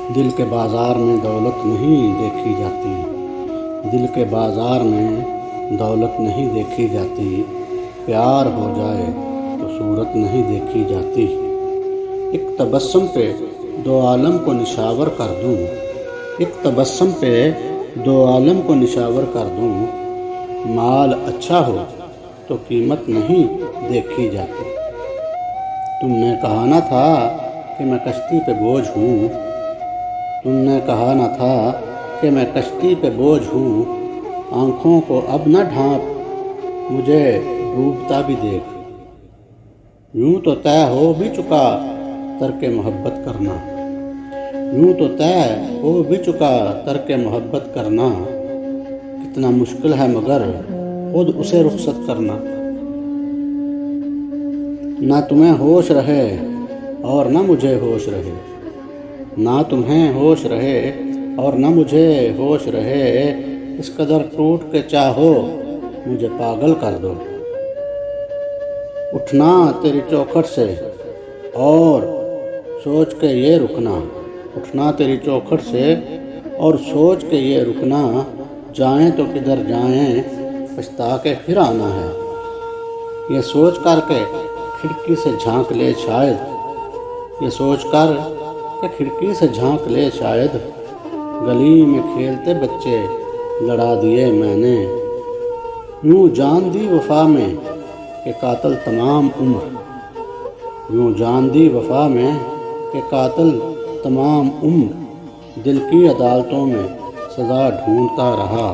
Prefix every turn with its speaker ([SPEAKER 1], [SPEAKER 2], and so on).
[SPEAKER 1] دل کے بازار میں دولت نہیں دیکھی جاتی، دل کے بازار میں دولت نہیں دیکھی جاتی، پیار ہو جائے تو صورت نہیں دیکھی جاتی۔ ایک تبسم پہ دو عالم کو نشاور کر دوں، ایک تبسم پہ دو عالم کو نشاور کر دوں، مال اچھا ہو تو قیمت نہیں دیکھی جاتی۔ تم نے کہا نہ تھا کہ میں کشتی پہ بوجھ ہوں، تم نے کہا نہ تھا کہ میں کشتی پہ بوجھ ہوں، آنکھوں کو اب نہ ڈھانپ، مجھے ڈوبتا بھی دیکھ۔ یوں تو طے ہو بھی چکا ترک محبت کرنا، یوں تو طے ہو بھی چکا ترک محبت کرنا، کتنا مشکل ہے مگر خود اسے رخصت کرنا۔ نہ تمہیں ہوش رہے اور نہ مجھے ہوش رہے، نہ تمہیں ہوش رہے اور نہ مجھے ہوش رہے، اس قدر ٹوٹ کے چاہو مجھے پاگل کر دو۔ اٹھنا تیری چوکھٹ سے اور سوچ کے یہ رکنا، اٹھنا تیری چوکھٹ سے اور سوچ کے یہ رکنا، جائیں تو کدھر جائیں پچھتا کے پھر آنا ہے۔ یہ سوچ کر کے کھڑکی سے جھانک لے شاید، یہ سوچ کر کہ کھڑکی سے جھانک لے شاید، گلی میں کھیلتے بچے لڑا دیے میں نے، یوں جان دی وفا میں کہ قاتل تمام عمر، یوں جان دی وفا میں کہ قاتل تمام عمر، دل کی عدالتوں میں سزا ڈھونڈتا رہا۔